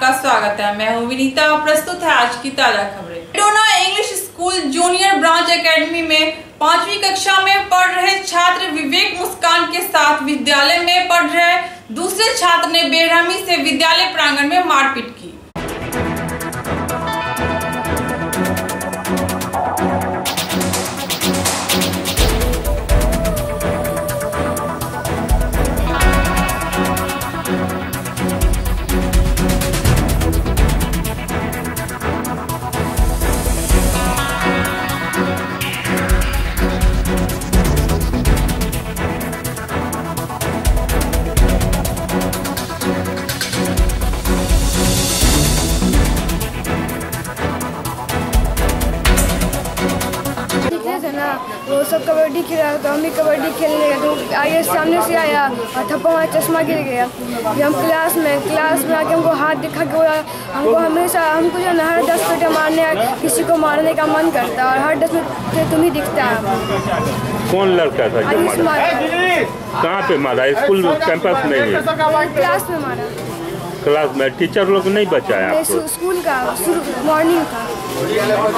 आपका स्वागत है। मैं हूं विनीता और प्रस्तुत है आज की ताजा खबरें। डोना English school junior branch academy में 5वीं कक्षा में पढ़ रहे छात्र विवेक मुस्कान के साथ विद्यालय में पढ़ रहे दूसरे छात्र ने बेरहमी से विद्यालय प्रांगण में मारपीट की। वो सब कबड्डी खेल रहा था तो हम भी कबड्डी खेलने गए तो आगे सामने से आया और थप्पड़ हमारा चश्मा गिर गया। जब हम क्लास में आके हमको हाथ दिखा के बोला हमको जो हर 10 मिनट मारने किसी को मारने का मन करता है और हर 10 मिनट तुम ही दिखता है। कौन लड़का था जो मारा? कहाँ पे मारा? स्कूल कैंपस में ही? क्लास में मारा। क्लास में टीचर लोग नहीं बचाया आपको? स्कूल का मॉर्निंग था।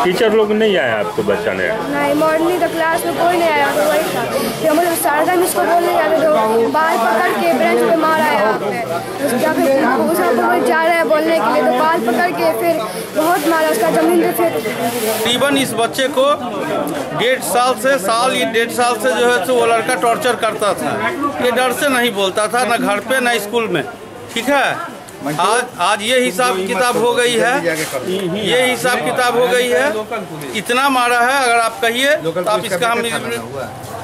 टीचर लोग नहीं आया आपको बचाने? नहीं, मॉर्निंग तो क्लास में कोई नहीं आया तो वही था। फिर मतलब शारदा मिस को बोलने जाते तो बाल पकड़ के बेंच पे मारा यहाँ पे। उसका फिर जा रहा है बोलने के लिए तो बाल पकड़ के फिर बहुत मारा, उसका जमीन पे फिर। तकरीबन इस बच्चे को 1.5 साल से जो है वो लड़का टॉर्चर करता था। ये डर से नहीं बोलता था, ना घर पे ना स्कूल में। ठीक है, आज ये हिसाब किताब हो गई है, ये हिसाब किताब हो गई है। इतना मारा है, अगर आप कहिए तो आप इसका हम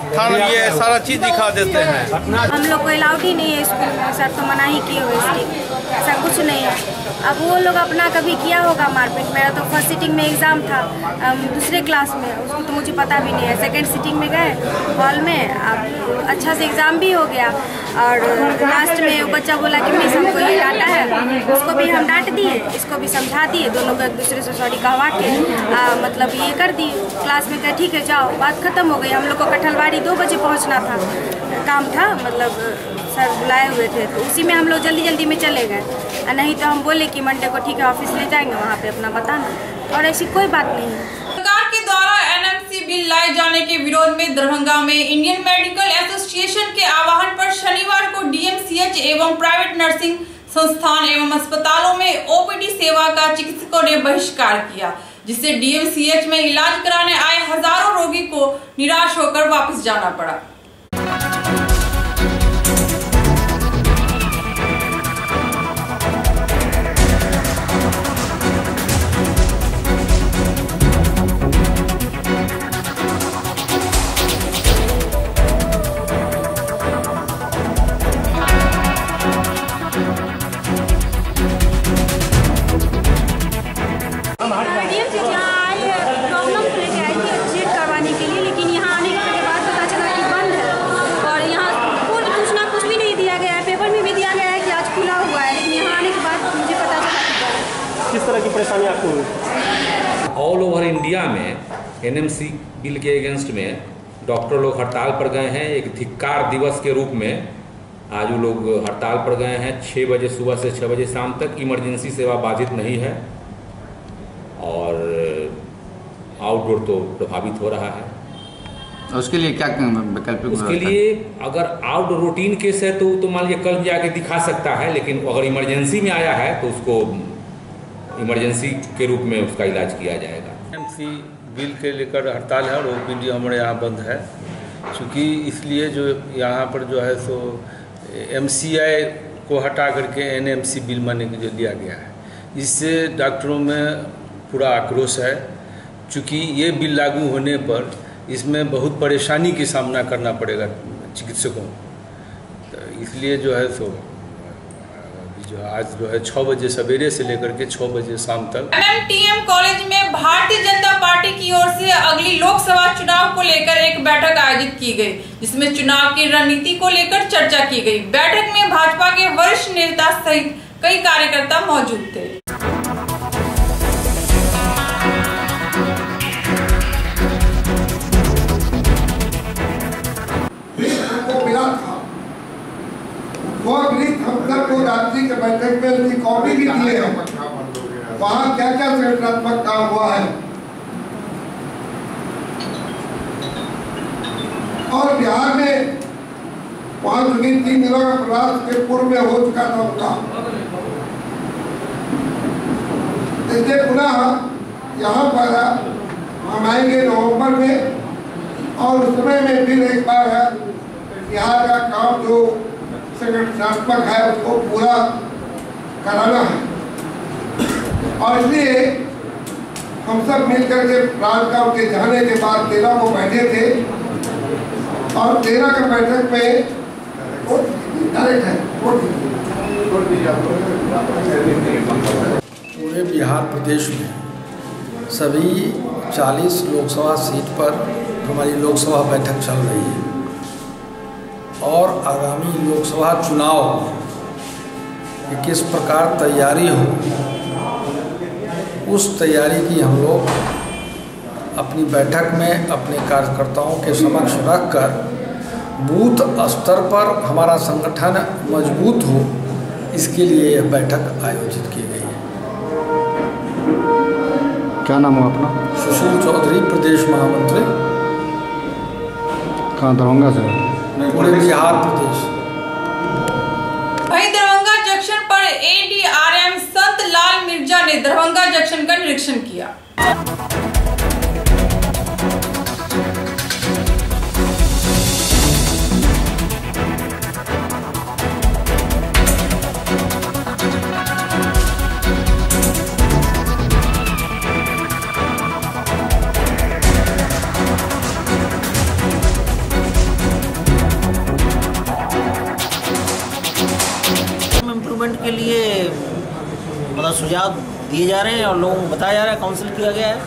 थाना ये सारा चीज़ दिखा देते हैं। हम लोग को अलाउड ही नहीं है स्कूल में, सर तो मना ही किए हुए इसलिए, ऐसा कुछ नहीं है। अब वो लोग अपना कभी किया होगा मारपीट। मेरा तो फर्स्ट सिटिंग में एग्ज़ाम था दूसरे क्लास में, उसको तो मुझे पता भी नहीं है। सेकेंड सिटिंग में गए हॉल में, अब अच्छा से एग्ज़ाम भी हो गया और लास्ट में वो बच्चा बोला कि मिस हमको ये डांटा है, उसको भी हम डांट दिए, इसको भी समझा दिए, दोनों को एक दूसरे से सॉरी कहवा के मतलब ये कर दी। क्लास में कहे ठीक है जाओ, बात ख़त्म हो गई। हम लोग को कटहलवाड़ी 2 बजे पहुँचना था, काम था, मतलब सर बुलाए हुए थे तो उसी में हम लोग जल्दी में चले गए। नहीं तो हम बोले कि मंडे को ठीक है ऑफिस ले जाएंगे, वहाँ पे अपना बताना, और ऐसी कोई बात नहीं है। सरकार के द्वारा एनएमसी बिल लाए जाने के विरोध में दरभंगा में इंडियन मेडिकल एसोसिएशन के आह्वान पर शनिवार को डीएमसीएच एवं प्राइवेट नर्सिंग संस्थान एवं अस्पतालों में ओपीडी सेवा का चिकित्सकों ने बहिष्कार किया, जिससे डीएमसीएच में इलाज कराने आए हजारों रोगी को निराश होकर वापस जाना पड़ा। किस तरह की परेशानी आपको हुई? ऑल ओवर इंडिया में एनएमसी बिल के अगेंस्ट में डॉक्टर लोग हड़ताल पर गए हैं। एक धिक्कार दिवस के रूप में आज वो लोग हड़ताल पर गए हैं। 6 बजे सुबह से 6 बजे शाम तक इमरजेंसी सेवा बाधित नहीं है और आउटडोर तो प्रभावित हो रहा है। उसके लिए क्या वैकल्पिक? उसके लिए अगर आउट रूटीन केस है तो मान लीजिए कल भी आके दिखा सकता है, लेकिन अगर इमरजेंसी में आया है तो उसको इमरजेंसी के रूप में उसका इलाज किया जाएगा। एमसी बिल के लेकर हड़ताल है और ओपीडी हमारे यहाँ बंद है, क्योंकि इसलिए जो यहाँ पर जो है सो एमसीआई को हटा करके एनएमसी बिल माने के जो लिया गया है, इससे डॉक्टरों में पूरा आक्रोश है। चूँकि ये बिल लागू होने पर इसमें बहुत परेशानी का सामना करना पड़ेगा चिकित्सकों, तो इसलिए जो है सो जो आज जो है 6 बजे सवेरे से लेकर के 6 बजे शाम तक एमएमटीएम कॉलेज में भारतीय जनता पार्टी की ओर से अगली लोकसभा चुनाव को लेकर एक बैठक आयोजित की गई, जिसमें चुनाव की रणनीति को लेकर चर्चा की गई। बैठक में भाजपा के वरिष्ठ नेता सहित कई कार्यकर्ता मौजूद थे। वो अभी हम सबको रात्रि के बैठक में उनकी कॉपी भी दिए हैं, वहाँ क्या क्या संगठनात्मक काम हुआ है। और बिहार में वहाँ 3 दिनों का प्रवास के पूर्व में हो चुका था उनका, इसलिए पुनः यहाँ पर हम आएंगे नवंबर में, और उस समय में फिर एक बार बिहार का काम जो संगठनात्मक है उसको पूरा कराना है। और इसलिए हम सब मिलकर के राजगांव के जाने के बाद 13 को बैठे थे, और 13 के बैठक में पूरे बिहार प्रदेश में सभी 40 लोकसभा सीट पर हमारी लोकसभा बैठक चल रही है, और आगामी लोकसभा चुनाव की किस प्रकार तैयारी हो, उस तैयारी की हम लोग अपनी बैठक में अपने कार्यकर्ताओं के समक्ष रखकर बूथ स्तर पर हमारा संगठन मजबूत हो, इसके लिए यह बैठक आयोजित की गई है। क्या नाम है अपना? सुशील चौधरी, प्रदेश महामंत्री। कहाँ? दरभंगा से? पूरे बिहार प्रदेश। वहीं दरभंगा जंक्शन पर ADRM संत लाल मिर्जा ने दरभंगा जंक्शन का निरीक्षण किया। इम्प्रूवमेंट के लिए मतलब सुझाव दिए जा रहे हैं और लोगों को बताया जा रहा है, काउंसिल किया गया है।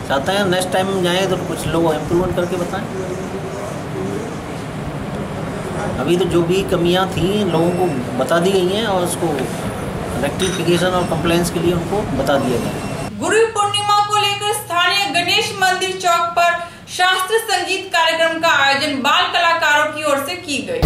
चाहते हैं नेक्स्ट टाइम जाएँ तो कुछ लोग इम्प्रूवमेंट करके बताएं। अभी तो जो भी कमियां थी लोगों को बता दी गई हैं, और उसको रेक्टिफिकेशन और कंप्लेंट्स के लिए उनको बता दिया गया। गुरु पूर्णिमा को लेकर स्थानीय गणेश मंदिर चौक पर शास्त्रीय संगीत कार्यक्रम का आयोजन बाल कलाकारों की ओर से की गई।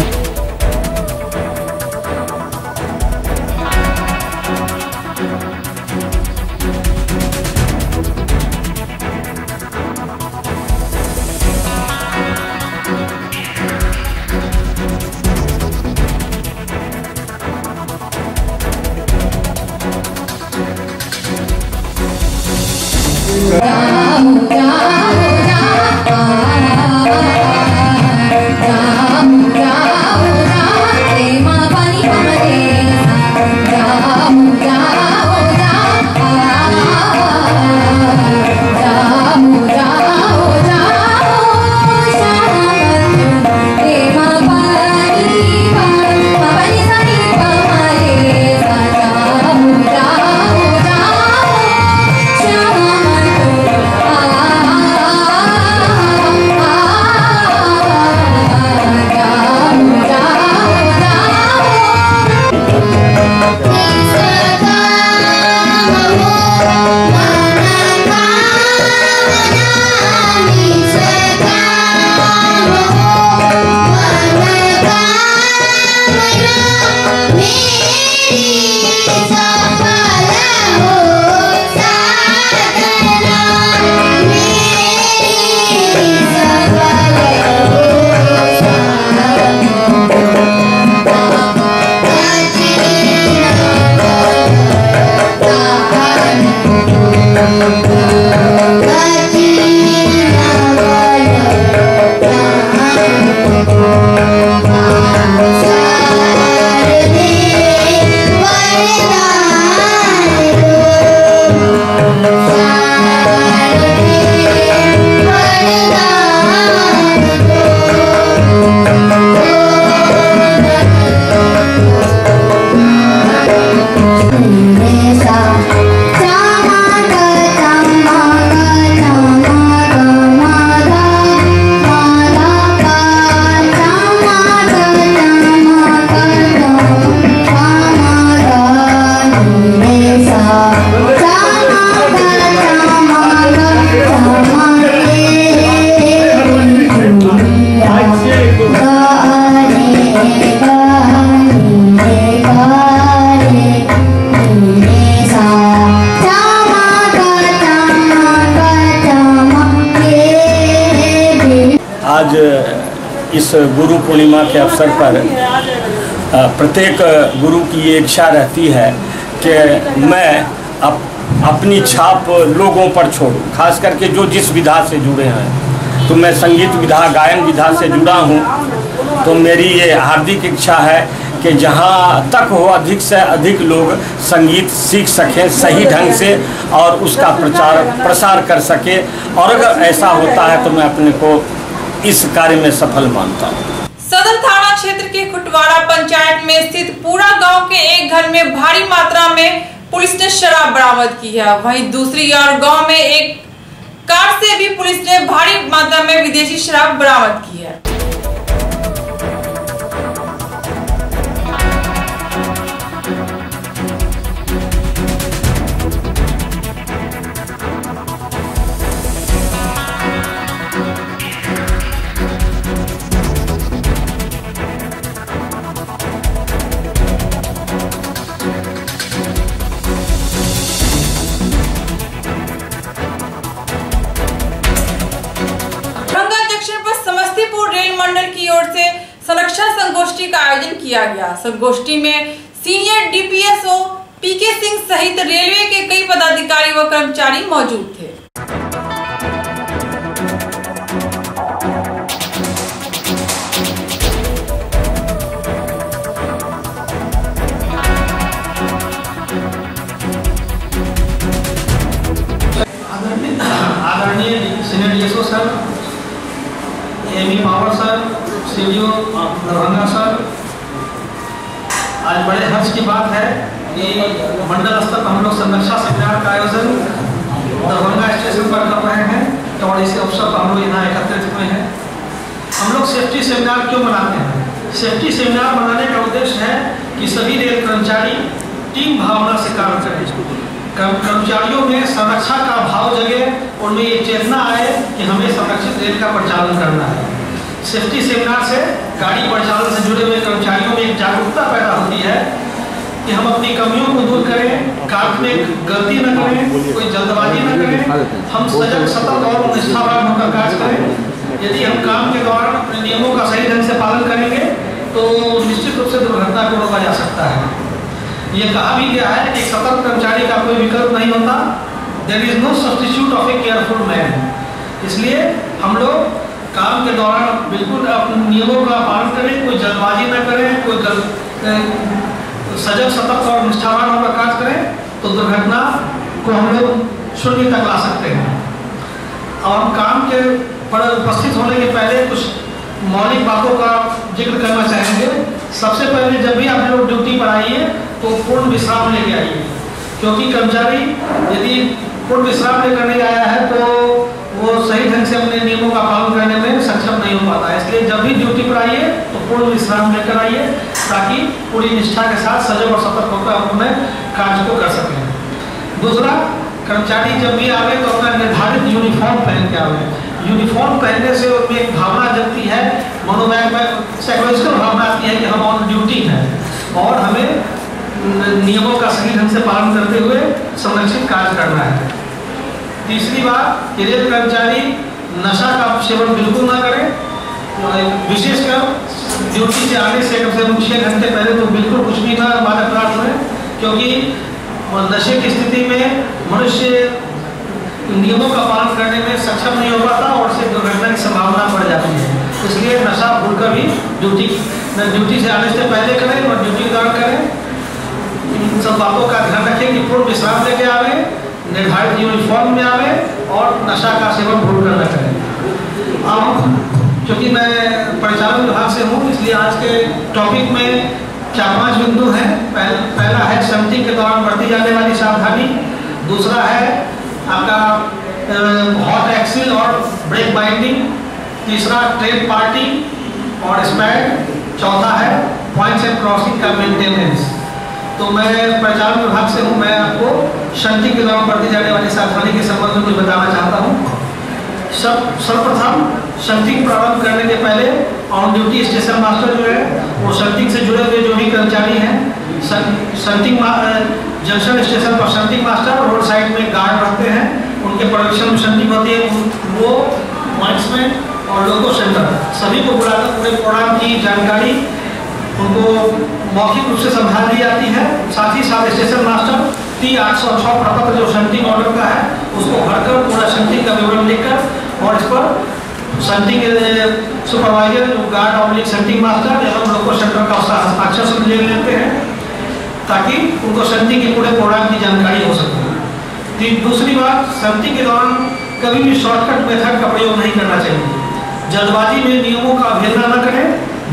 इस गुरु पूर्णिमा के अवसर पर प्रत्येक गुरु की ये इच्छा रहती है कि मैं अपनी छाप लोगों पर छोड़ूं, खास करके जो जिस विधा से जुड़े हैं। तो मैं संगीत विधा, गायन विधा से जुड़ा हूं, तो मेरी ये हार्दिक इच्छा है कि जहां तक हो अधिक से अधिक लोग संगीत सीख सकें सही ढंग से और उसका प्रसार कर सके। और अगर ऐसा होता है तो मैं अपने को इस कार्य में सफल मानता हूँ। सदर थाना क्षेत्र के खुटवाड़ा पंचायत में स्थित पूरा गांव के एक घर में भारी मात्रा में पुलिस ने शराब बरामद की है। वहीं दूसरी ओर गांव में एक कार से भी पुलिस ने भारी मात्रा में विदेशी शराब बरामद की है। समस्तीपुर रेल मंडल की ओर से संरक्षण संगोष्ठी का आयोजन किया गया। संगोष्ठी में सीनियर डीपीएसओ पीके सिंह सहित रेलवे के कई पदाधिकारी व कर्मचारी मौजूद थे। आदरणीय सीनियर डीएसओ सर, एमी पावर सर, सीडीओ दरभंगा सर, आज बड़े हर्ष की बात है कि मंडल स्तर पर हम लोग संरक्षा सेमिनार का आयोजन दरभंगा स्टेशन पर कर रहे हैं। और इस अवसर पर हम लोग यहाँ एकत्रित हुए हैं। हम लोग सेफ्टी सेमिनार क्यों मनाते हैं? सेफ्टी सेमिनार मनाने का उद्देश्य है कि सभी रेल कर्मचारी टीम भावना से कार्य करें, कर्मचारियों में संरक्षा का भाव जगे, उनमें ये चेतना आए कि हमें संरक्षित रेल का परिचालन करना है। सेफ्टी सेमिनार से गाड़ी परिचालन से जुड़े हुए कर्मचारियों में एक जागरूकता पैदा होती है कि हम अपनी कमियों को दूर करें, काम में गलती न करें, कोई जल्दबाजी न करें, हम सजग, सतर्क और निष्ठावान होकर कार्य करें। यदि हम काम के दौरान अपने नियमों का सही ढंग से पालन करेंगे तो निश्चित रूप से दुर्घटना को रोका जा सकता है। ये कहा भी गया है कि सतर्क कर्मचारी का कोई विकल्प नहीं होता। There is no substitute of a careful man. इसलिए हम लोग काम के दौरान बिल्कुल अपने नियमों का पालन करें, कोई जल्दबाजी न करें, कोई सजग, सतर्क और निष्ठावान होकर कार्य करें तो दुर्घटना को हम लोग शून्य तक ला सकते हैं। और हम काम के पर उपस्थित होने के पहले कुछ मौलिक बातों का जिक्र करना चाहेंगे। सबसे पहले जब भी आप लोग ड्यूटी पर आइए तो पूर्ण विश्राम लेके आइए, क्योंकि कर्मचारी यदि पूर्ण विश्राम लेकर नहीं आया है तो वो सही ढंग से अपने नियमों का पालन करने में सक्षम नहीं हो पाता है। इसलिए जब भी ड्यूटी पर आइए तो पूर्ण विश्राम लेकर आइए ताकि पूरी निष्ठा के साथ सजग और सतर्क होकर अपने कार्य को कर सकें। दूसरा, कर्मचारी जब भी आवे तो अपना निर्धारित यूनिफॉर्म पहन के आवे। यूनिफॉर्म पहनने से उनमें एक भावना जगती है, मनोवैज्ञानिक में साइकोलॉजिकल भावना आती है कि हम ऑन ड्यूटी हैं और हमें नियमों का सही ढंग से पालन करते हुए संरक्षित कार्य करना है। तीसरी बात, रेल कर्मचारी नशा का सेवन बिल्कुल ना करें। विशेषकर ड्यूटी से आने से कम से कम 6 घंटे पहले तो बिल्कुल कुछ भी ना मादक पदार्थ में, क्योंकि नशे की स्थिति में मनुष्य नियमों का पालन करने में सक्षम नहीं हो पाता और उससे दुर्घटना की संभावना बढ़ जाती है। इसलिए नशा भूलकर भी ड्यूटी से आने से पहले करें और ड्यूटी के दौरान करें। इन सब बातों का ध्यान रखें कि पूर्ण विश्राम लेके आवे, निर्धारित यूनिफॉर्म में आवे और नशा का सेवन भूलकर न करें। अब क्योंकि मैं परिचालन विभाग से हूँ इसलिए आज के टॉपिक में 4-5 बिंदु हैं। पहला है शंटिंग के दौरान बरती जाने वाली सावधानी। दूसरा है आपका हॉट एक्सिल और ब्रेक बाइंडिंग। तीसरा ट्रेन पार्टी और स्पैड। चौथा है पॉइंट्स एंड क्रॉसिंग का मेंटेनेंस। तो मैं परिचालन विभाग से हूँ, मैं आपको शंटिंग के दौरान बरती जाने वाली सावधानी के संबंध में कुछ बताना चाहता हूँ। सर्वप्रथम शंटिंग प्रारंभ करने के पहले ऑन ड्यूटी स्टेशन मास्टर जो है वो शंटिंग से जुड़े हुए जो भी कर्मचारी हैं, शंटिंग जंक्शन स्टेशन पर शंटिंग मास्टर रोड साइड में गार्ड रहते हैं, उनके प्रोडक्शन में शंटिंग होती है। वो पॉइंट्स में और लोको सेंटर सभी को बुलाकर पूरे प्रोग्राम की जानकारी उनको मौखिक रूप से समझा दी जाती है। साथ ही साथ स्टेशन मास्टर T806 प्रपत्र जो सेंटिंग ऑर्डर का है उसको भरकर पूरा सेंटिंग का विवरण लिखकर और इस पर सेंटिंग सुपरवाइजर जो गार्ड ऑब्लिक सेंटिंग मास्टर एवं लोको सेंटर का हस्ताक्षर से ले लेते हैं ताकि उनको सेंटिंग के पूरे प्रोग्राम की जानकारी हो सके। दूसरी बात, सेंटिंग के दौरान कभी भी शॉर्टकट मेथड का प्रयोग नहीं करना चाहिए। जल्दबाजी में नियमों का अवहेलना न करें।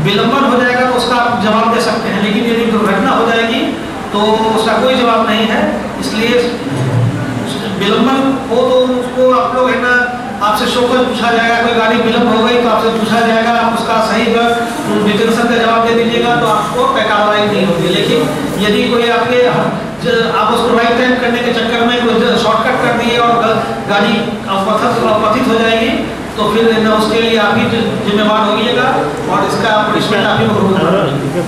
विलंबन हो जाएगा तो उसका आप जवाब दे सकते हैं, लेकिन यदि दुर्घटना हो जाएगी तो उसका कोई जवाब नहीं है। इसलिए विलंबन हो तो उसको आप लोग है ना आपसे शोकर पूछा जाएगा। कोई गाड़ी विलंब हो गई तो आपसे पूछा जाएगा, आप उसका सही डिटेंशन का जवाब दे दीजिएगा तो आपको कार्रवाई नहीं होगी। लेकिन यदि कोई आप उसको राइट टाइम करने के चक्कर में कोई शॉर्टकट कर दिए और गाड़ी अपथित हो जाएगी तो फिर उसके लिए आप ही जिम्मेवार होइएगा और इसका पनिशमेंट आप ही को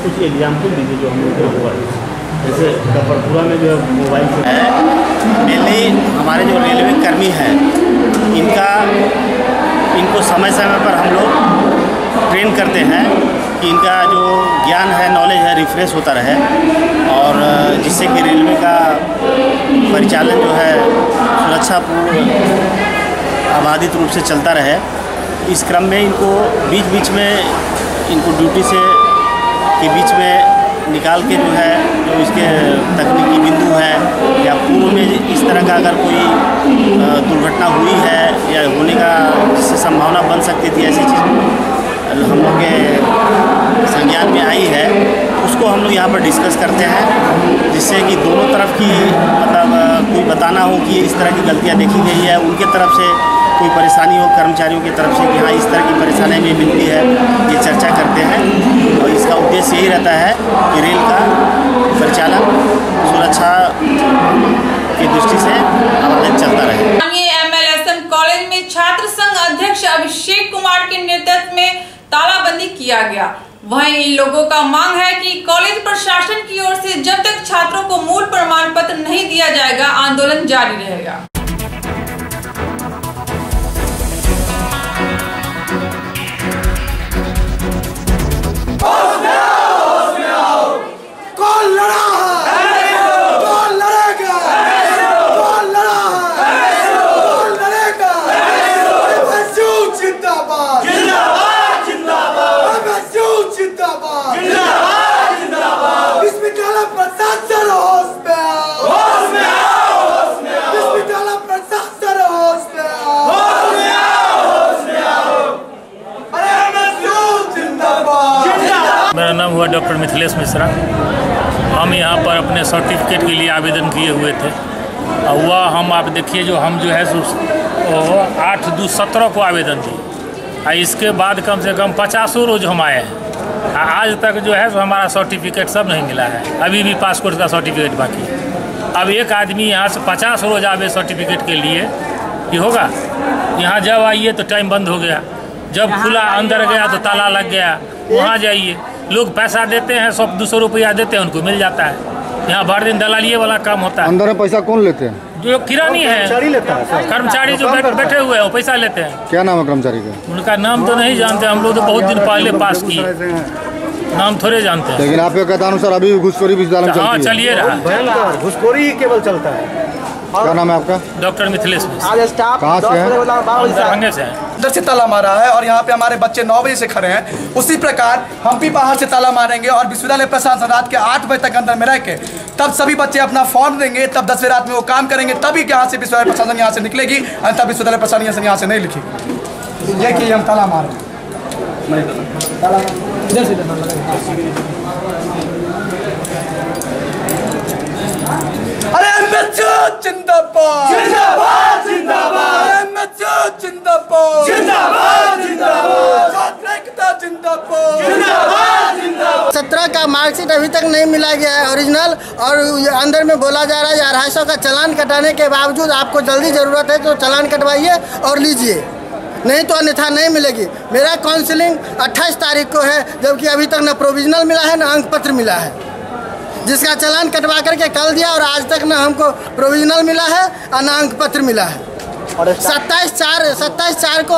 कुछ एग्जाम्पल दीजिए जो हम लोग हुआ जैसे कपड़पुरा में जो मोबाइल मेनली हमारे जो रेलवे कर्मी हैं इनको समय समय पर हम लोग ट्रेन करते हैं कि इनका जो ज्ञान है, नॉलेज है, रिफ्रेश होता रहे और जिससे कि रेलवे का परिचालन जो है सुरक्षापूर्ण आबादित रूप से चलता रहे। इस क्रम में इनको बीच बीच में इनको ड्यूटी से के बीच में निकाल के जो है जो इसके तकनीकी बिंदु है या पूर्व में इस तरह का अगर कोई दुर्घटना हुई है या होने का जिससे संभावना बन सकती थी, ऐसी चीज़ हम लोग के संज्ञान में आई है, उसको हम लोग यहाँ पर डिस्कस करते हैं जिससे कि दोनों तरफ की मतलब कोई बताना हो कि इस तरह की गलतियाँ देखी गई है, उनके तरफ से कोई परेशानी हो कर्मचारियों की तरफ से कि हाँ इस तरह की परेशानी भी मिलती है, ये चर्चा करते हैं। और इसका उद्देश्य यही रहता है कि रेल का परिचालन सुरक्षा की दृष्टि से आवागमन चलता रहे। MLSM कॉलेज में छात्र संघ अध्यक्ष अभिषेक कुमार के नेतृत्व में तालाबंदी किया गया। वहीं इन लोगों का मांग है कि कॉलेज प्रशासन की ओर से जब तक छात्रों को मूल प्रमाण पत्र नहीं दिया जाएगा आंदोलन जारी रहेगा। कौन लड़ा है? कौन लड़ेगा? कौन लड़ा है? कौन लड़ेगा? मजदूर जिंदाबाद, जिंदाबाद, जिंदाबाद, मजदूर जिंदाबाद, जिंदाबाद, जिंदाबाद। विश्वविद्यालय प्रशासन होश में आओ, होश में आओ, होश में आओ। विश्वविद्यालय प्रशासन होश में आओ, होश में आओ, होश में आओ। अरे मजदूर जिंदाबाद, जिंदाबाद। मेरा नाम हुआ डॉक्टर मिथिलेश मिश्रा। हम यहाँ पर अपने सर्टिफिकेट के लिए आवेदन किए हुए थे और वह हम आप देखिए जो हम जो है 8/2/17 को आवेदन दिए और इसके बाद कम से कम 50 रोज हम आए हैं। आज तक जो है सो हमारा सर्टिफिकेट सब नहीं मिला है, अभी भी पासपोर्ट का सर्टिफिकेट बाकी है। अब एक आदमी यहाँ से 50 रोज आवे सर्टिफिकेट के लिए, ये होगा? यहाँ जब आइए तो टाइम बंद हो गया, जब खुला अंदर गया तो ताला लग गया। वहाँ जाइए, लोग पैसा देते हैं, 100-200 रुपया देते हैं, उनको मिल जाता है। यहाँ भर दिन दलालिए वाला काम होता है। अंदर में पैसा कौन लेते हैं? जो किरानी है, कर्मचारी जो बैठे हुए हैं वो पैसा लेते हैं। क्या नाम है कर्मचारी का? उनका नाम तो नहीं जानते हम लोग, तो बहुत दिन पहले पास किए, नाम थोड़े जानते हैं। लेकिन आपके कहतानुसार अभी भी घुसखोरी विश्वविद्यालय में चलती है। चलिए रहा, घुसखोरी केवल चलता है। क्या नाम है आपका? डॉक्टर मिथिलेश। आज स्टाफ कहाँ से है? दरभंगा से है। इधर से ताला मारा है और यहाँ पे हमारे बच्चे 9 बजे से खड़े हैं। उसी प्रकार हम भी बाहर से ताला मारेंगे और विश्वविद्यालय प्रशासन रात के 8 बजे तक अंदर में रह के तब सभी बच्चे अपना फॉर्म देंगे, तब 10 बजे रात में वो काम करेंगे, तभी यहाँ से विश्वविद्यालय प्रशासन यहाँ से निकलेगी, अन्यथा विश्वविद्यालय प्रशासन यहाँ से नहीं लिखेगी। ये कि हम ताला मारे अरे जिंदाबाद, जिंदाबाद, जिंदाबाद, जिंदाबाद, जिंदाबाद, जिंदाबाद, जिंदाबाद। 17 का मार्कशीट अभी तक नहीं मिला गया है ओरिजिनल, और अंदर में बोला जा रहा है 250 का चालान कटाने के बावजूद आपको जल्दी ज़रूरत है तो चालान कटवाइए और लीजिए, नहीं तो अन्यथा नहीं मिलेगी। मेरा काउंसलिंग 28 तारीख को है, जबकि अभी तक न प्रोविजनल मिला है न अंक पत्र मिला है, जिसका चालान कटवा करके कल दिया और आज तक न हमको प्रोविजनल मिला है और न अंक पत्र मिला है। 27/4 को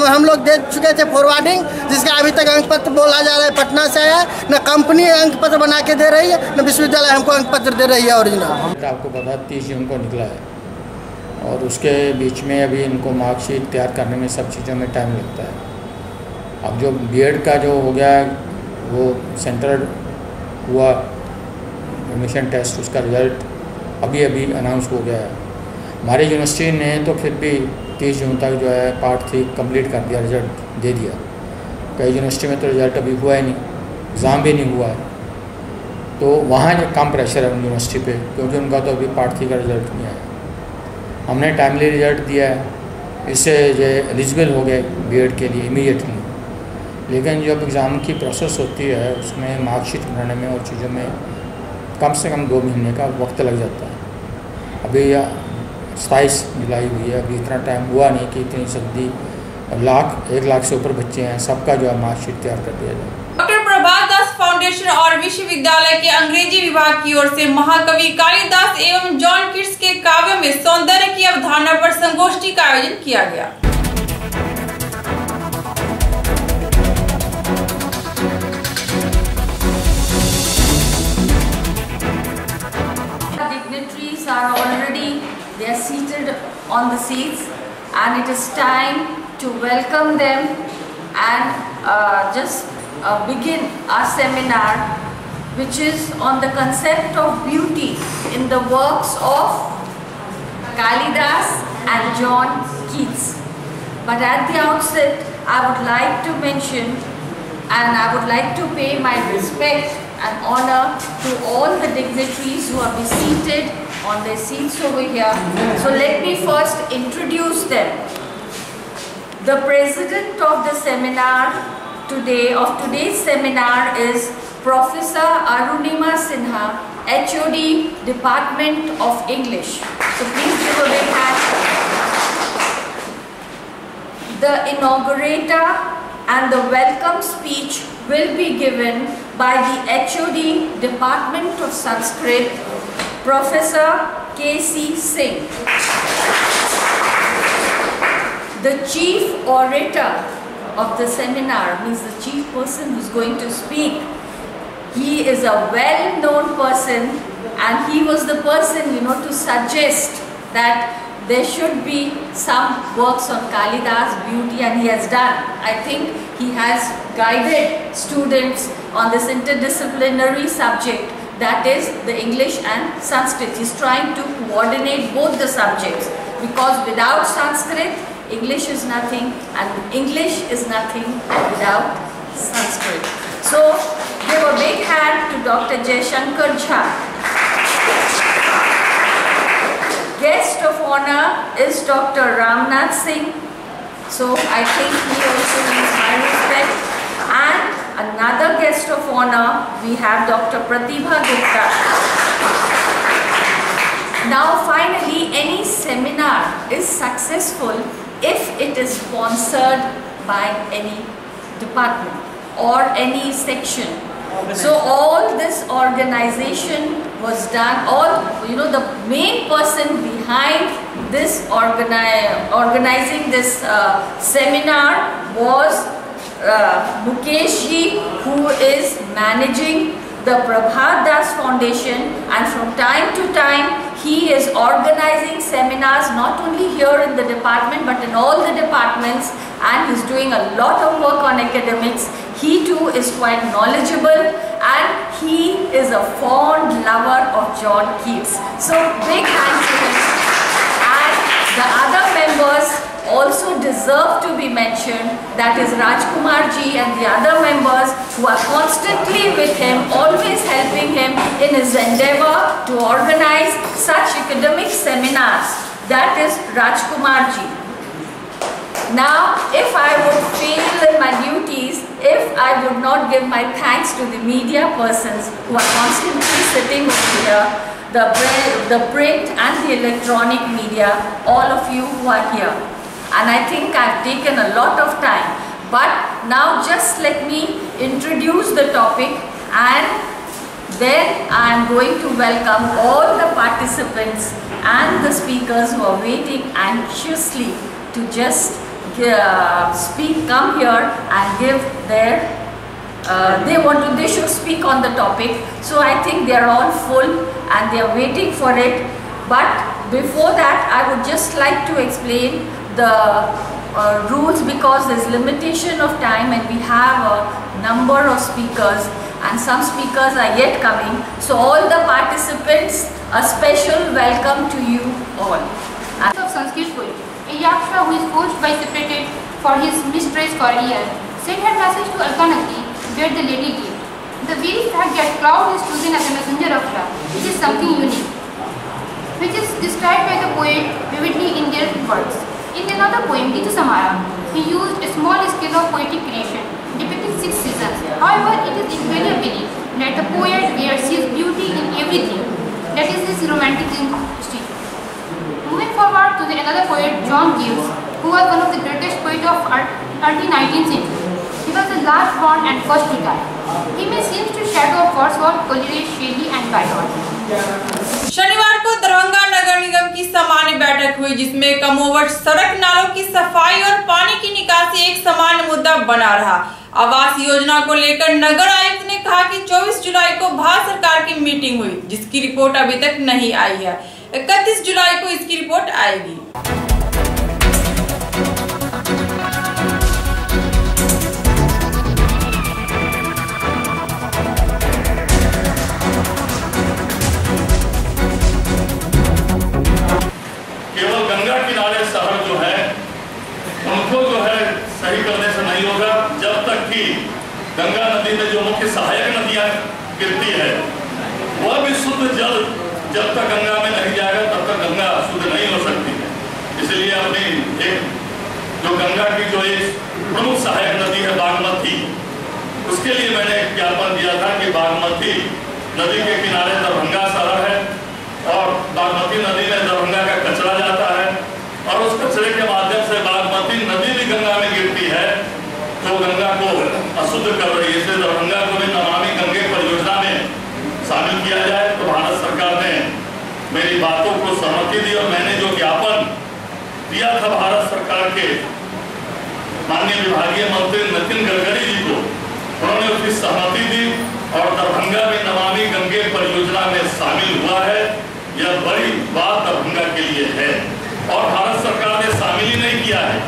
हम लोग दे चुके थे फॉरवर्डिंग, जिसका अभी तक अंक पत्र बोला जा रहा है पटना से आया। न कंपनी अंक पत्र बना के दे रही है, न विश्वविद्यालय हमको अंक पत्र दे रही है ओरिजिनल। आपको पता 30 जून को निकला है और उसके बीच में अभी इनको मार्कशीट तैयार करने में सब चीज़ों में टाइम लगता है। अब जो बीएड का जो हो गया है वो सेंट्रल हुआ एडमिशन टेस्ट, उसका रिज़ल्ट अभी अनाउंस हो गया है। हमारी यूनिवर्सिटी ने तो फिर भी 30 जून तक जो है पार्ट 3 कंप्लीट कर दिया, रिज़ल्ट दे दिया। कई यूनिवर्सिटी में तो रिज़ल्ट अभी हुआ ही नहीं, एग्ज़ाम भी नहीं हुआ है, तो वहाँ जो कम प्रेशर है उन यूनिवर्सिटी पे, क्योंकि उनका तो अभी पार्ट 3 का रिज़ल्ट नहीं आया। हमने टाइमली रिज़ल्ट दिया है, इससे जो एलिजिबल हो गए बीएड के लिए इमीडिएटली। लेकिन जब एग्ज़ाम की प्रोसेस होती है उसमें मार्कशीट बनाने में और चीज़ों में कम से कम 2 महीने का वक्त लग जाता है। अभी 27 जुलाई हुई है, अभी इतना टाइम हुआ नहीं कि इतनी जल्दी 1 लाख से ऊपर बच्चे हैं, सबका जो है मार्कशीट तैयार कर दिया जाए। डॉक्टर प्रभात दास फाउंडेशन और विश्वविद्यालय के अंग्रेजी विभाग की ओर से महाकवि कालिदास एवं जॉन कीट्स के काव्यों में सौंदर्य की अवधारणा पर संगोष्ठी का आयोजन किया गया। Dignitaries are already they are seated on the seats, and it is time to welcome them and just begin our seminar, which is on the concept of beauty in the works of Kalidas and John Keats. But at the outset, I would like to mention and I would like to pay my respect and honor to all the dignitaries who are seated on their seats over here. So let me first introduce them. The president of the seminar today's seminar is Professor Arunima Sinha, HOD, Department of English. So please give a big hand. The inaugurator and the welcome speech will be given by the HOD Department of Sanskrit, Professor K.C. Singh. The chief orator of the seminar, means the chief person who is going to speak, he is a well-known person, and he was the person, to suggest that there should be some works on Kalidas beauty, and he has done. I think he has guided students on this interdisciplinary subject, that is the English and Sanskrit. He is trying to coordinate both the subjects, because without Sanskrit, English is nothing, and English is nothing without Sanskrit. So give a big hand to Dr. Jaishankar Jha. Guest of honor is Dr. Ramnath Singh. So I think he also needs my respect. And another guest of honor, we have Dr. Pratibha Gupta. Now finally, any seminar is successful if it is sponsored by any department or any section. So all this organization was done, the main person behind this organizing this seminar was Mukesh ji, who is managing the Prabhat Das Foundation, and from time to time he is organizing seminars not only here in the department but in all the departments, and he is doing a lot of work on academics. He too is quite knowledgeable, and he is a fond lover of John Keats. So big thanks to him. And the other members also deserve to be mentioned, that is Rajkumar ji and the other members who are constantly with him, always helping him in his endeavor to organize such academic seminars. That is Rajkumar ji. Now, if I would fail in my duties, if I would not give my thanks to the media persons who are constantly sitting over here, the print and the electronic media, all of you who are here. And I think I've taken a lot of time. But now just let me introduce the topic and then I am going to welcome all the participants and the speakers who are waiting anxiously to just come here and give their they should speak on the topic. So I think they are all full and they are waiting for it. But before that, I would just like to explain the rules, because there is limitation of time and we have a number of speakers and some speakers are yet coming. So all the participants, a special welcome to you all. Of Sanskrit poetry, a Yaksha who is forced by separated for his mistress for a year, sent her message to Alkanaki, where the lady gave. The very fact that cloud is chosen as a messenger of love, which is something unique, which is described by the poet vividly in their words. In another poem, Ritu Samara, he used a small scale of poetic creation, depicting 6 seasons. However, it is equally a belief that the poet sees beauty in everything. That is his romanticism stage. Moving forward to another poet, John Gibbs, who was one of the greatest poets of early 19th century. He was the last born and first to die. He may seem to shadow of Wordsworth, Coleridge, Shelley and Byron. शनिवार को दरभंगा नगर निगम की सामान्य बैठक हुई, जिसमें कमोबेश सड़क नालों की सफाई और पानी की निकासी एक सामान्य मुद्दा बना रहा। आवास योजना को लेकर नगर आयुक्त ने कहा कि 24 जुलाई को भारत सरकार की मीटिंग हुई, जिसकी रिपोर्ट अभी तक नहीं आई है। 31 जुलाई को इसकी रिपोर्ट आएगी। सही करने से नहीं होगा, जब तक कि गंगा नदी में जो मुख्य सहायक नदियां गिरती है वह भी शुद्ध जल जब तक गंगा में नहीं जाएगा तब तक गंगा शुद्ध नहीं हो सकती है। इसलिए अपनी जो गंगा की जो एक प्रमुख सहायक नदी है बागमती, उसके लिए मैंने एक ज्ञापन दिया था कि बागमती नदी के किनारे दरभंगा शहर है और बागमती नदी में दरभंगा का कचरा जाता है और उस कचरे के माध्यम से बागमती नदी भी गंगा में गिरती है, तो गंगा को अशुद्ध कर रही है। इसलिए दरभंगा को भी नमामि गंगे परियोजना में शामिल किया जाए। तो भारत सरकार ने मेरी बातों को सहमति दी और मैंने जो ज्ञापन दिया था भारत सरकार के माननीय विभागीय मंत्री नितिन गडकरी जी को, उन्होंने उसकी सहमति दी और दरभंगा में नमामि गंगे परियोजना में शामिल हुआ है। यह बड़ी बात दरभंगा के लिए है और भारत सरकार ने शामिल ही नहीं किया है।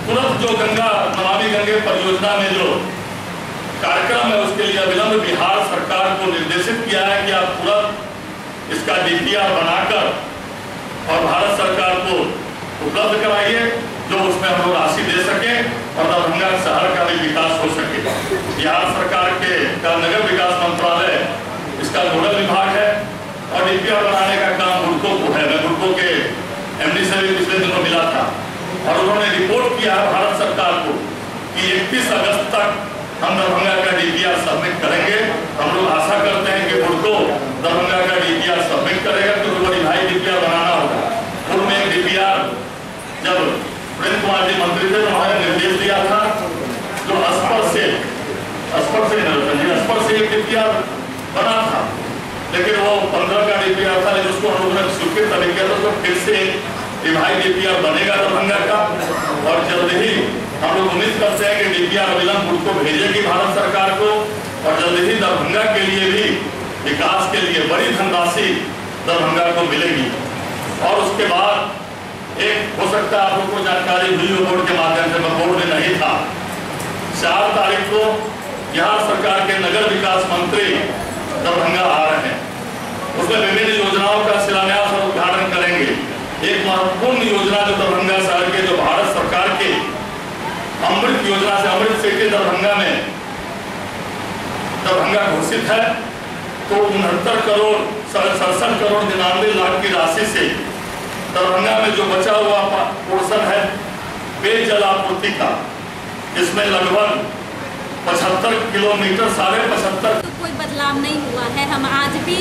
तुरंत जो गंगा नमामि गंगे परियोजना में जो कार्यक्रम है उसके लिए अविलंब बिहार सरकार को निर्देशित किया है कि आप तुरंत इसका डीपीआर बनाकर और भारत सरकार को उपलब्ध कराइए, जो उसमें हम लोग राशि दे सके और दरभंगा शहर का भी विकास हो सके। बिहार सरकार का नगर विकास मंत्रालय इसका नोडल विभाग है और डीपीआर बनाने का काम बुडको को है। मैं बुडको के एमडी से भी पिछले दिनों मिला था और उन्होंने रिपोर्ट किया है भारत सरकार को कि 31 अगस्त तक हम दरभंगा का डीपीआर सबमिट करेंगे। हम लोग आशा करते हैं कि बुडको दरभंगा का डीपीआर सबमिट करेगा, क्योंकि बड़ी भाई डीपीआर बनाना होगा। पूर्व में एक डीपीआर जब प्रेम कुमार जी मंत्री थे तो उन्होंने निर्देश दिया था जो अस्पर से एक डीपीआर बना था, लेकिन वो 15 का डीपीआर था, लेकिन उसको हम लोगों ने स्वीकृत नहीं किया था। तो फिर से रिवाइज डीपीआर बनेगा दरभंगा का और जल्द ही हम लोग उम्मीद करते हैं कि डीपीआर अविलंब उसको भेजेगी भारत सरकार को और जल्द ही दरभंगा के लिए भी विकास के लिए बड़ी धनराशि दरभंगा को मिलेगी। और उसके बाद एक हो सकता है आप लोग को जानकारी हुई हो बोर्ड के माध्यम से, मैं बोर्ड में नहीं था, 4 तारीख को बिहार सरकार के नगर विकास मंत्री दरभंगा आ रहे हैं। उसमें विभिन्न योजनाओं का शिलान्यास और उद्घाटन करेंगे। एक महत्वपूर्ण योजना जो दरभंगा शहर के जो भारत सरकार के अमृत योजना से अमृत सिटी दरभंगा में दरभंगा घोषित है, तो 69 करोड़ 67 करोड़ 99 लाख की राशि से दरभंगा में जो बचा हुआ पोर्शन है पेयजल आपूर्ति का, इसमें लगभग 75 किलोमीटर 75.5 कोई बदलाव नहीं हुआ है। हम आज भी,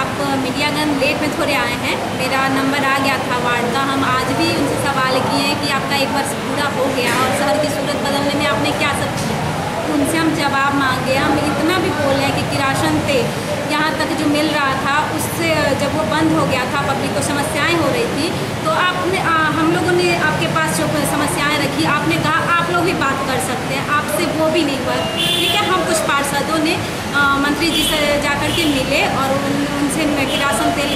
आप मीडियागण लेट में थोड़े आए हैं, मेरा नंबर आ गया था वार्ड का, हम आज भी उनसे सवाल किए हैं कि आपका 1 वर्ष पूरा हो गया और शहर की सूरत बदलने में आपने क्या सब किया। उनसे हम जवाब मांगे, हम इतना भी बोले हैं कि किरासन तेल यहाँ जब वो बंद हो गया था, पब्लिक को समस्याएं हो रही थी, तो आपने हम लोगों ने आपके पास जो समस्याएं रखी, आपने कहा आप लोग भी बात कर सकते हैं, आपसे वो भी नहीं हुआ। ठीक है, हम कुछ पार्षदों ने मंत्री जी से जाकर के मिले और उनसे किरासन तेल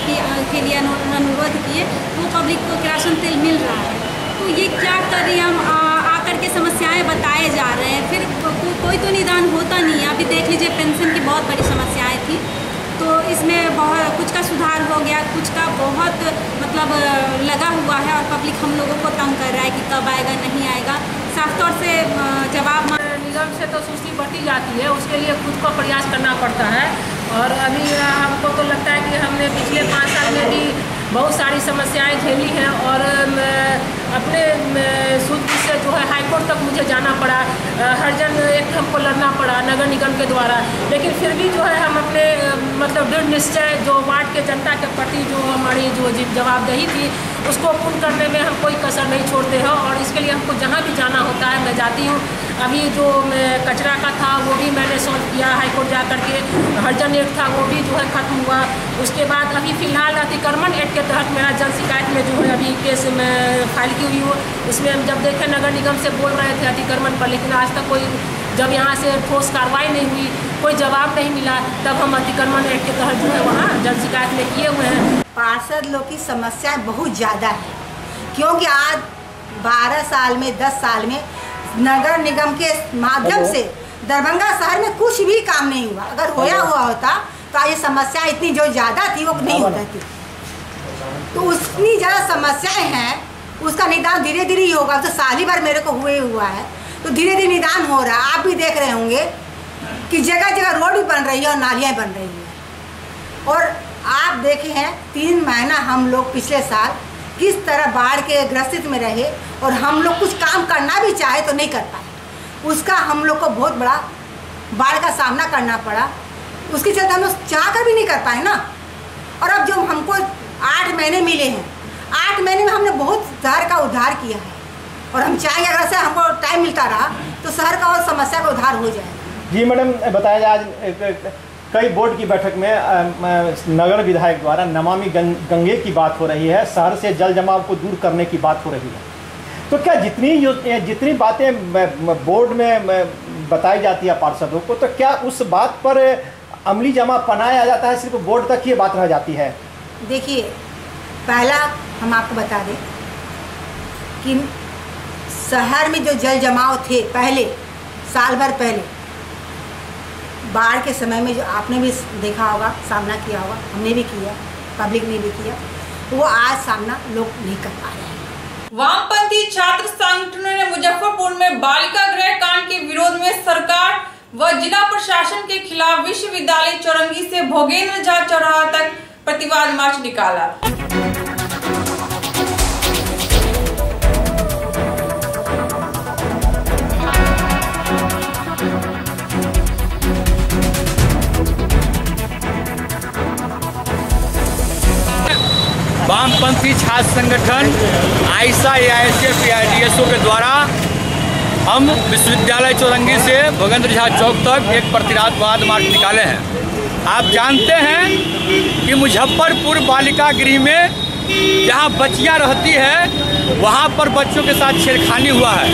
के लिए अनुरोध किए। वो पब्लिक को किरासन तेल मिल रहा है, तो ये क्या करें हम? आकर के समस्याएं बताए जा रहे हैं, फिर कोई तो निदान होता नहीं है। अभी देख लीजिए, पेंशन की बहुत बड़ी समस्याएं थी, तो इसमें बहुत कुछ का सुधार हो गया, कुछ का बहुत मतलब लगा हुआ है और पब्लिक हम लोगों को तंग कर रहा है कि कब आएगा, नहीं आएगा। साफ तौर से जवाब निगम से तो सुस्ती बढ़ती जाती है, उसके लिए खुद को प्रयास करना पड़ता है। और अभी हमको तो लगता है कि हमने पिछले 5 साल में भी बहुत सारी समस्याएं झेली हैं और अपने सूद से जो है हाईकोर्ट तक मुझे जाना पड़ा, हरजन एक हमको लड़ना पड़ा नगर निगम के द्वारा। लेकिन फिर भी जो है हम अपने मतलब दृढ़ निश्चय जो वार्ड के जनता के प्रति जो हमारी जो जवाबदेही थी उसको पूर्ण करने में हम कोई कसर नहीं छोड़ते हैं और इसके लिए हमको जहाँ भी जाना होता है मैं जाती हूँ। अभी जो कचरा का था वो भी मैंने सॉल्व किया हाईकोर्ट जा करके, हरजन एक्ट था वो भी जो है खत्म हुआ। उसके बाद अभी फिलहाल अतिक्रमण एक्ट के तहत मेरा जन शिकायत में जो है अभी केस में फाइल की हुई हूँ। उसमें हम जब देखें नगर निगम से बोल रहे थे अतिक्रमण पर, लेकिन आज तक कोई जब यहाँ से ठोस कार्रवाई नहीं हुई, कोई जवाब नहीं मिला, तब हम अतिक्रमण एक्ट के तहत जो है वहाँ जन शिकायत में किए हुए हैं। पार्षद लोग की समस्याएं बहुत ज़्यादा है, क्योंकि आज 12 साल में 10 साल में नगर निगम के माध्यम से दरभंगा शहर में कुछ भी काम नहीं हुआ। अगर होया हुआ होता तो ये समस्या इतनी जो ज़्यादा थी वो नहीं होती थी। तो उतनी ज़्यादा समस्याएं हैं, उसका निदान धीरे धीरे ही होगा। तो साल ही भर मेरे को हुआ है, तो धीरे धीरे निदान हो रहा है। आप भी देख रहे होंगे कि जगह जगह रोड भी बन रही है और नालियाँ बन रही हैं। और आप देखे हैं 3 महीना हम लोग पिछले साल किस तरह बाढ़ के ग्रसित में रहे और हम लोग कुछ काम करना भी चाहे तो नहीं कर पाए। उसका हम लोग को बहुत बड़ा बाढ़ का सामना करना पड़ा, उसके चलते हम लोग चाह कर भी नहीं कर पाए ना। और अब जो हमको 8 महीने मिले हैं, 8 महीने में हमने बहुत शहर का उद्धार किया है और हम चाहेंगे अगर से हमको टाइम मिलता रहा तो शहर का और समस्या का उद्धार हो जाए। जी मैडम, बताया जाए आज कई बोर्ड की बैठक में नगर विधायक द्वारा नमामि गंगे की बात हो रही है, शहर से जल जमाव को दूर करने की बात हो रही है। तो क्या जितनी बातें बोर्ड में बताई जाती है पार्षदों को, तो क्या उस बात पर अमली जमा बनाया जाता है, सिर्फ बोर्ड तक ये बात रह जाती है? देखिए, पहला हम आपको बता दें कि शहर में जो जल जमाव थे पहले साल भर पहले बाढ़ के समय में, जो आपने भी देखा होगा, सामना किया होगा, हमने भी किया, पब्लिक ने भी किया, वो आज सामना लोग नहीं कर पा रहे हैं। वामपंथी छात्र संगठनों ने मुजफ्फरपुर में बालिका गृह कांड के विरोध में सरकार व जिला प्रशासन के खिलाफ विश्वविद्यालय चौरंगी से भोगेंद्र झा चौराहा तक प्रतिवाद मार्च निकाला। वामपंथी छात्र संगठन आइसा AISF AIDSO के द्वारा हम विश्वविद्यालय चौरंगी से भोगेंद्र झा चौक तक एक प्रतिवाद मार्च निकाले हैं। आप जानते हैं कि मुजफ्फरपुर बालिका गृह में जहाँ बच्चियाँ रहती है वहाँ पर बच्चों के साथ छेड़खानी हुआ है,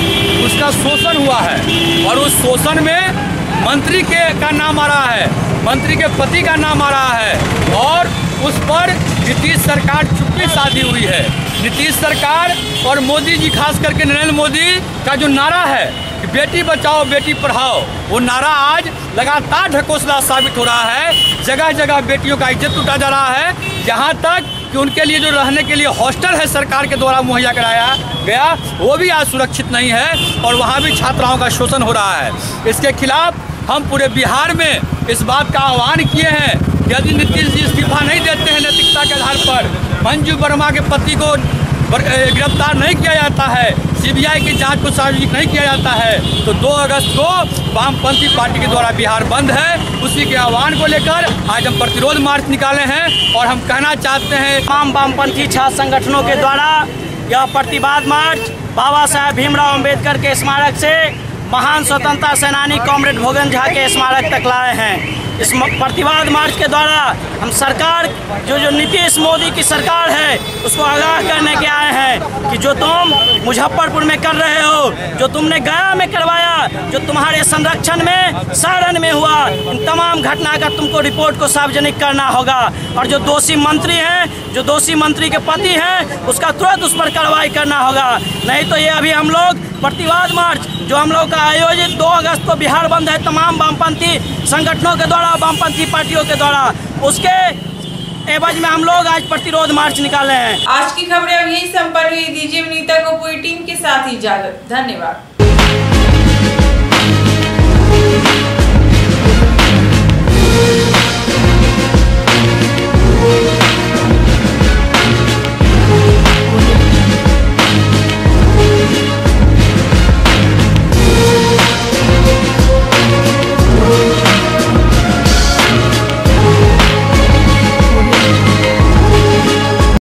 उसका शोषण हुआ है और उस शोषण में मंत्री का नाम आ रहा है, मंत्री के पति का नाम आ रहा है और उस पर नीतीश सरकार चुप्पी साधी हुई है। नीतीश सरकार और मोदी जी, खास करके नरेंद्र मोदी का जो नारा है कि बेटी बचाओ बेटी पढ़ाओ, वो नारा आज लगातार ढकोसला साबित हो रहा है। जगह जगह बेटियों का इज्जत लूटा जा रहा है, यहाँ तक कि उनके लिए जो रहने के लिए हॉस्टल है सरकार के द्वारा मुहैया कराया गया वो भी आज सुरक्षित नहीं है और वहाँ भी छात्राओं का शोषण हो रहा है। इसके खिलाफ हम पूरे बिहार में इस बात का आह्वान किए हैं कि यदि नीतीश जी इस्तीफा नहीं देते हैं नैतिकता के आधार पर, मंजू वर्मा के पति को गिरफ्तार नहीं किया जाता है, CBI की जांच को सार्वजनिक नहीं किया जाता है, तो 2 अगस्त को वामपंथी पार्टी के द्वारा बिहार बंद है। उसी के आह्वान को लेकर आज हम प्रतिरोध मार्च निकाले हैं और हम कहना चाहते हैं तमाम वामपंथी छात्र संगठनों के द्वारा यह प्रतिवाद मार्च बाबा साहेब भीमराव अम्बेडकर के स्मारक से महान स्वतंत्रता सेनानी कॉमरेड भोगन झा के स्मारक तक लाए हैं। इस प्रतिवाद मार्च के द्वारा हम सरकार जो नीतीश मोदी की सरकार है उसको आगाह करने के आए हैं कि जो तुम मुजफ्फरपुर में कर रहे हो, जो तुमने गया में करवाया, जो तुम्हारे संरक्षण में सारण में हुआ, इन तमाम घटना का तुमको रिपोर्ट को सार्वजनिक करना होगा। और जो दोषी मंत्री हैं, जो दोषी मंत्री के पति हैं, उसका तुरंत उस पर कार्रवाई करना होगा। नहीं तो ये अभी हम लोग प्रतिवाद मार्च जो हम लोग का आयोजित 2 अगस्त को बिहार बंद है तमाम वामपंथी संगठनों के द्वारा, वामपंथी पार्टियों के द्वारा, उसके एवज में हम लोग आज प्रतिरोध मार्च निकाले हैं। आज की खबरें अब यही संपन्न हुई। दीजिए विनीता को पूरी टीम के साथ इजाजत। धन्यवाद।